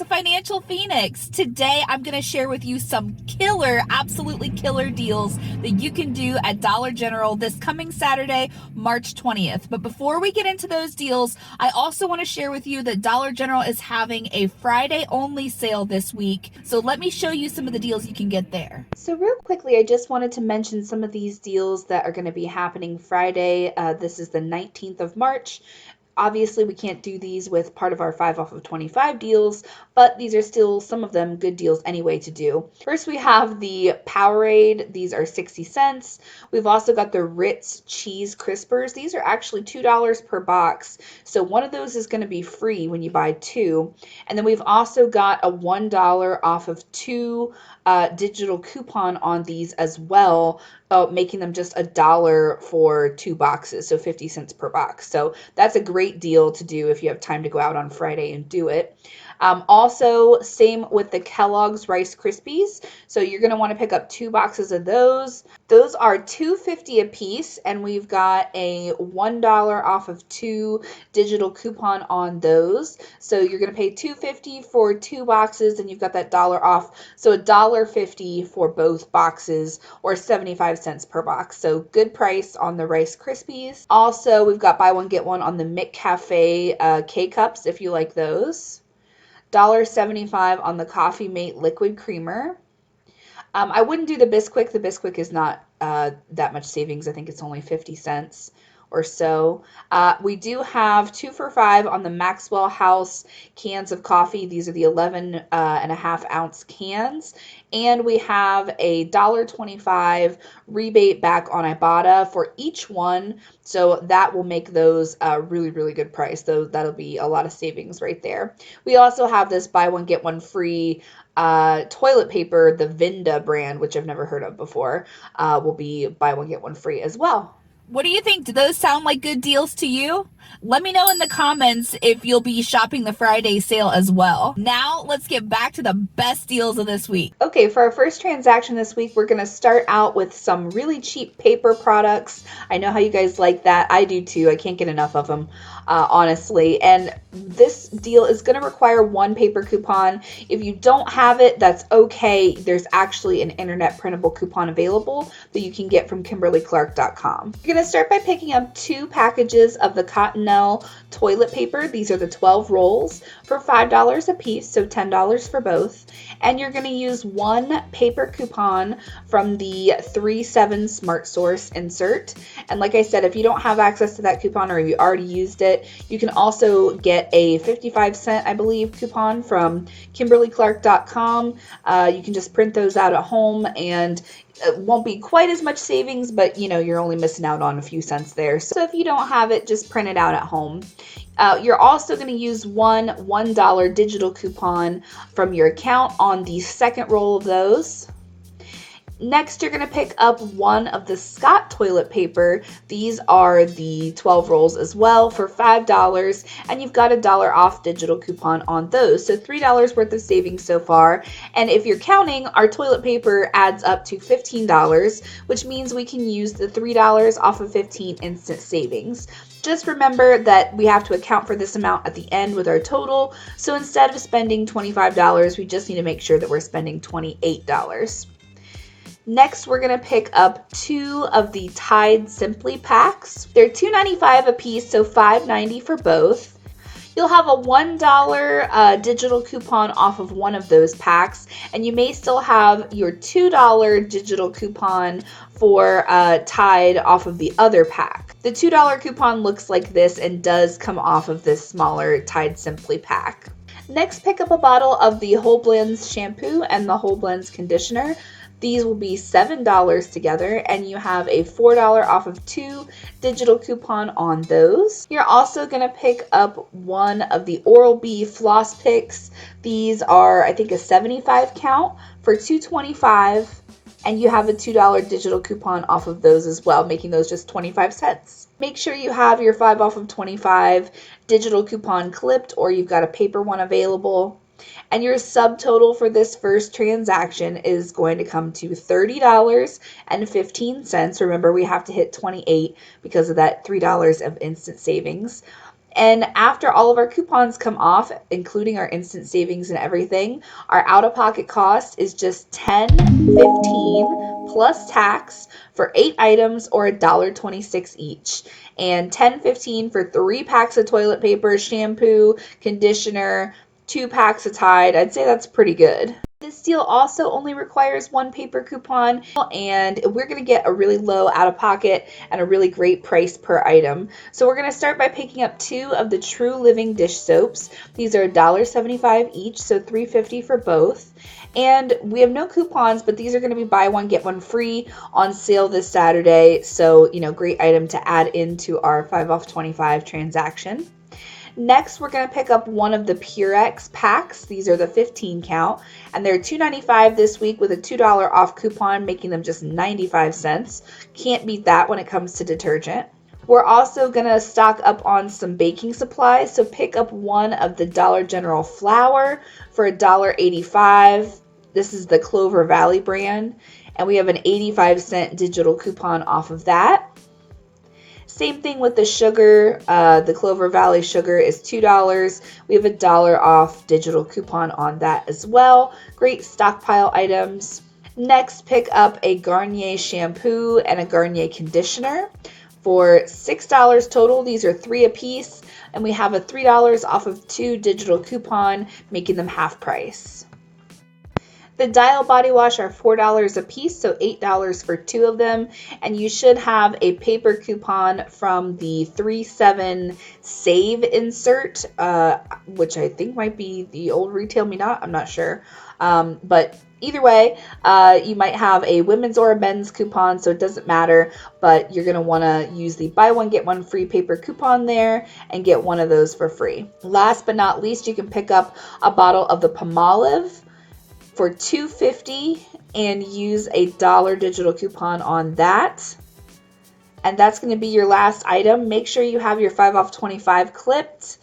to Financial Phoenix. Today, I'm going to share with you some killer, absolutely killer deals that you can do at Dollar General this coming Saturday, March 20th. But before we get into those deals, I also want to share with you that Dollar General is having a Friday only sale this week. So let me show you some of the deals you can get there. So real quickly, I just wanted to mention some of these deals that are going to be happening Friday. This is the 19th of March. Obviously, we can't do these with part of our 5 off of 25 deals, but these are still some of them good deals anyway to do. First, we have the Powerade. These are 60 cents. We've also got the Ritz Cheese Crispers. These are actually $2 per box, so one of those is going to be free when you buy two. And then we've also got a $1 off of two digital coupon on these as well, making them just $1 for 2 boxes, so 50 cents per box. So that's a great deal to do if you have time to go out on Friday and do it. Also, same with the Kellogg's Rice Krispies. So you're going to want to pick up 2 boxes of those. Those are $2.50 a piece, and we've got a $1 off of 2 digital coupon on those. So you're going to pay $2.50 for 2 boxes, and you've got that dollar off. So $1.50 for both boxes, or 75 cents per box. So good price on the Rice Krispies. Also, we've got buy one get one on the McCafe K-Cups if you like those. $1.75 on the Coffee Mate Liquid Creamer. I wouldn't do the Bisquick. The Bisquick is not that much savings. I think it's only 50 cents or so. We do have 2 for $5 on the Maxwell House cans of coffee. These are the 11.5 ounce cans. And we have a $1.25 rebate back on Ibotta for each one. So that will make those a really, really good price. So that'll be a lot of savings right there. We also have this buy one, get one free toilet paper, the Vinda brand, which I've never heard of before, will be buy one, get one free as well. What do you think? Do those sound like good deals to you? Let me know in the comments if you'll be shopping the Friday sale as well. Now, let's get back to the best deals of this week. Okay, for our first transaction this week, we're going to start out with some really cheap paper products. I know how you guys like that. I do too. I can't get enough of them, honestly. And this deal is going to require 1 paper coupon. If you don't have it, that's okay. There's actually an internet printable coupon available that you can get from KimberlyClark.com. You're going to start by picking up 2 packages of the Cottonelle toilet paper. These are the 12 rolls for $5 a piece, so $10 for both. And you're going to use 1 paper coupon from the 3/7 Smart Source insert. And like I said, if you don't have access to that coupon or you already used it, you can also get a 55-cent, I believe, coupon from KimberlyClark.com. You can just print those out at home, and it won't be quite as much savings, but you know, you're only missing out on a few cents there. So if you don't have it, just print it out at home. You're also going to use one $1 digital coupon from your account on the second roll of those. Next, you're going to pick up 1 of the Scott toilet paper. These are the 12 rolls as well for $5, and you've got a $1 off digital coupon on those. So $3 worth of savings so far. And if you're counting, our toilet paper adds up to $15, which means we can use the $3 off of 15 instant savings. Just remember that we have to account for this amount at the end with our total. So instead of spending $25, we just need to make sure that we're spending $28. Next, we're going to pick up 2 of the Tide Simply packs. They're $2.95 a piece, so $5.90 for both. You'll have a $1 digital coupon off of one of those packs, and you may still have your $2 digital coupon for Tide off of the other pack. The $2 coupon looks like this and does come off of this smaller Tide Simply pack. Next, pick up a bottle of the Whole Blends shampoo and the Whole Blends conditioner. These will be $7 together, and you have a $4 off of 2 digital coupon on those. You're also going to pick up 1 of the Oral-B floss picks. These are, I think, a 75 count for $2.25, and you have a $2 digital coupon off of those as well, making those just 25 cents. Make sure you have your 5 off of 25 digital coupon clipped, or you've got a paper one available. And your subtotal for this first transaction is going to come to $30.15. Remember, we have to hit 28 because of that $3 of instant savings. And after all of our coupons come off, including our instant savings and everything, our out-of-pocket cost is just $10.15 plus tax for 8 items or $1.26 each. And $10.15 for 3 packs of toilet paper, shampoo, conditioner, 2 packs of Tide. I'd say that's pretty good. This deal also only requires 1 paper coupon, and we're going to get a really low out of pocket and a really great price per item. So we're going to start by picking up 2 of the True Living dish soaps. These are $1.75 each, so $3.50 for both. And we have no coupons, but these are going to be buy one, get one free on sale this Saturday. So, great item to add into our 5 off 25 transaction. Next, we're going to pick up one of the Purex packs. These are the 15 count, and they're $2.95 this week with a $2 off coupon, making them just 95 cents. Can't beat that when it comes to detergent. We're also going to stock up on some baking supplies, so pick up one of the Dollar General flour for $1.85. This is the Clover Valley brand, and we have an 85-cent digital coupon off of that. Same thing with the sugar. The Clover Valley sugar is $2. We have a $1 off digital coupon on that as well. Great stockpile items. Next, pick up a Garnier shampoo and a Garnier conditioner for $6 total. These are 3 a piece, and we have a $3 off of 2 digital coupon, making them half price. The Dial body wash are $4 a piece, so $8 for 2 of them. And you should have a paper coupon from the 3/7 Save insert, which I think might be the old Retail Me Not. I'm not sure. But either way, you might have a women's or a men's coupon, so it doesn't matter. But you're going to want to use the buy one, get one free paper coupon there and get one of those for free. Last but not least, you can pick up a bottle of the Palmolive for $2.50 and use a $1 digital coupon on that. And that's going to be your last item. Make sure you have your 5 off 25 clipped.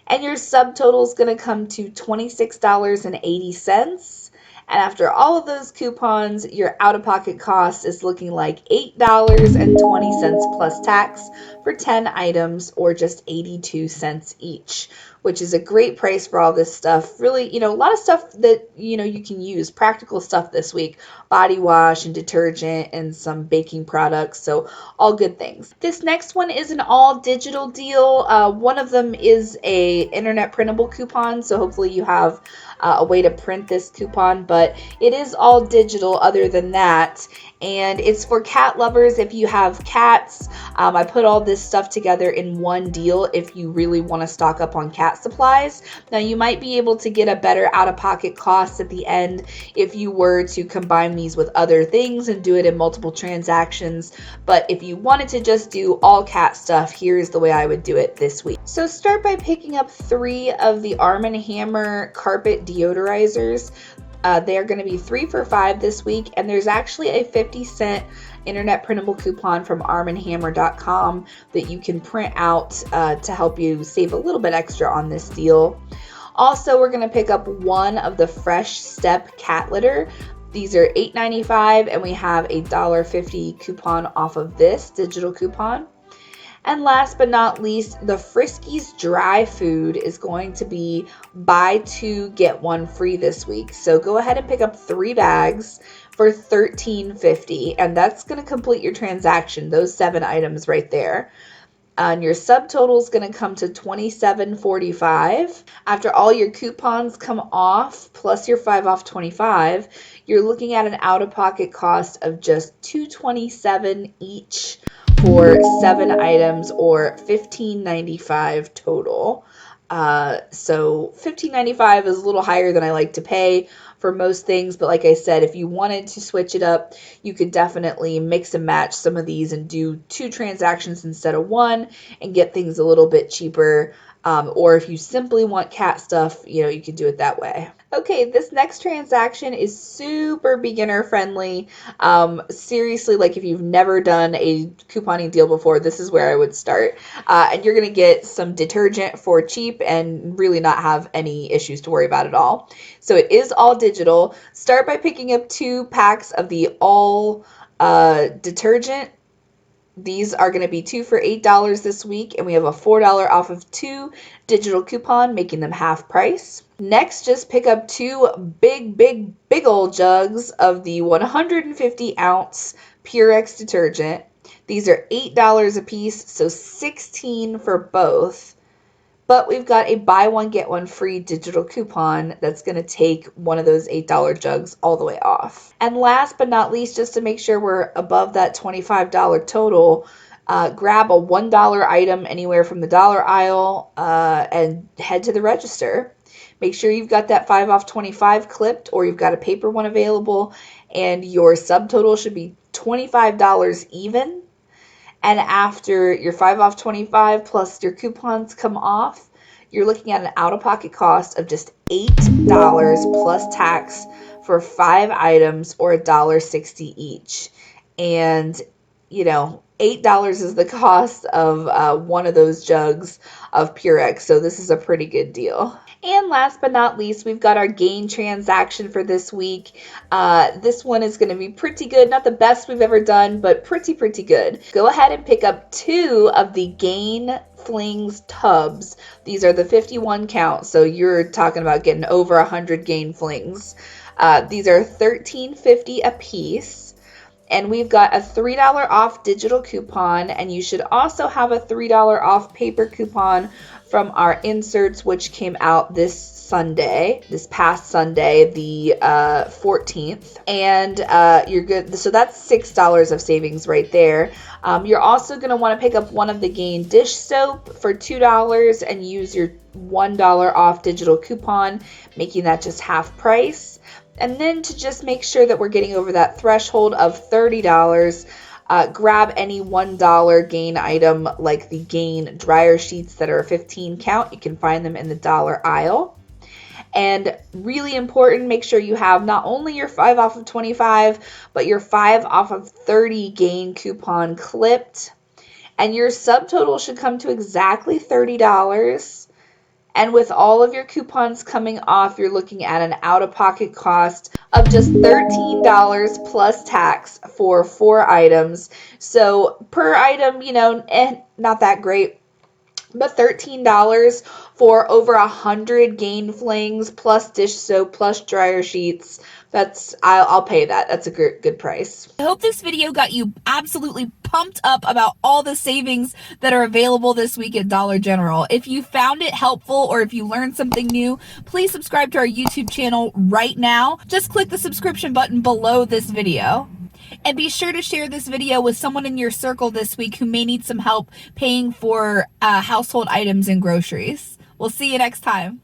And your subtotal is going to come to $26.80. And after all of those coupons, your out-of-pocket cost is looking like $8.20 plus tax for 10 items, or just 82 cents each, which is a great price for all this stuff. Really, a lot of stuff that, you can use, practical stuff this week, body wash and detergent and some baking products. So all good things. This next one is an all digital deal. One of them is a internet printable coupon. So hopefully you have a way to print this coupon, but it is all digital other than that. And it's for cat lovers. If you have cats, I put all this stuff together in one deal if you really want to stock up on cat supplies. Now, you might be able to get a better out-of-pocket cost at the end if you were to combine these with other things and do it in multiple transactions. But if you wanted to just do all cat stuff, here's the way I would do it this week. So start by picking up 3 of the Arm & Hammer carpet deodorizers. They are going to be 3 for $5 this week, and there's actually a 50-cent internet printable coupon from armandhammer.com that you can print out to help you save a little bit extra on this deal. Also, we're going to pick up one of the Fresh Step cat litter. These are $8.95, and we have a $1.50 coupon off of this digital coupon. And last but not least, the Friskies dry food is going to be buy 2, get 1 free this week. So go ahead and pick up 3 bags for $13.50, and that's going to complete your transaction, those 7 items right there. And your subtotal is going to come to $27.45. After all your coupons come off, plus your 5 off 25, you're looking at an out-of-pocket cost of just $2.27 each for 7 items, or $15.95 total. So $15.95 is a little higher than I like to pay for most things, but like I said, if you wanted to switch it up, you could definitely mix and match some of these and do 2 transactions instead of 1 and get things a little bit cheaper. Or if you simply want cat stuff, you could do it that way. Okay, this next transaction is super beginner friendly. Seriously, like if you've never done a couponing deal before, this is where I would start. And you're going to get some detergent for cheap and really not have any issues to worry about at all. So it is all digital. Start by picking up 2 packs of the all detergent. These are going to be 2 for $8 this week, and we have a $4 off of 2 digital coupon, making them half price. Next, just pick up 2 big old jugs of the 150-ounce Purex detergent. These are $8 a piece, so 16 for both. But we've got a buy one, get one free digital coupon that's going to take one of those $8 jugs all the way off. And last but not least, just to make sure we're above that $25 total, grab a $1 item anywhere from the dollar aisle and head to the register. Make sure you've got that 5 off 25 clipped, or you've got a paper one available, and your subtotal should be $25 even. And after your 5 off 25 plus your coupons come off, you're looking at an out-of-pocket cost of just $8 plus tax for 5 items, or $1.60 each. And, you know, $8 is the cost of one of those jugs of Purex. So this is a pretty good deal. And last but not least, we've got our Gain transaction for this week. This one is going to be pretty good. Not the best we've ever done, but pretty good. Go ahead and pick up 2 of the Gain Flings tubs. These are the 51 count, so you're talking about getting over 100 Gain Flings. These are $13.50 a piece. And we've got a $3 off digital coupon, and you should also have a $3 off paper coupon from our inserts, which came out this past Sunday, the 14th. And you're good. So that's $6 of savings right there. You're also going to want to pick up one of the Gain dish soap for $2 and use your $1 off digital coupon, making that just half price. And then to just make sure that we're getting over that threshold of $30, grab any $1 Gain item like the Gain dryer sheets that are a 15 count. You can find them in the dollar aisle. And really important, make sure you have not only your 5 off of 25, but your 5 off of 30 Gain coupon clipped. And your subtotal should come to exactly $30. And with all of your coupons coming off, you're looking at an out-of-pocket cost of just $13 plus tax for 4 items. So per item, you know, not that great, but $13 for over 100 Gain Flings plus dish soap plus dryer sheets. I'll pay that. That's a good price. I hope this video got you absolutely pumped up about all the savings that are available this week at Dollar General. If you found it helpful, or if you learned something new, please subscribe to our YouTube channel right now. Just click the subscription button below this video. And be sure to share this video with someone in your circle this week who may need some help paying for household items and groceries. We'll see you next time.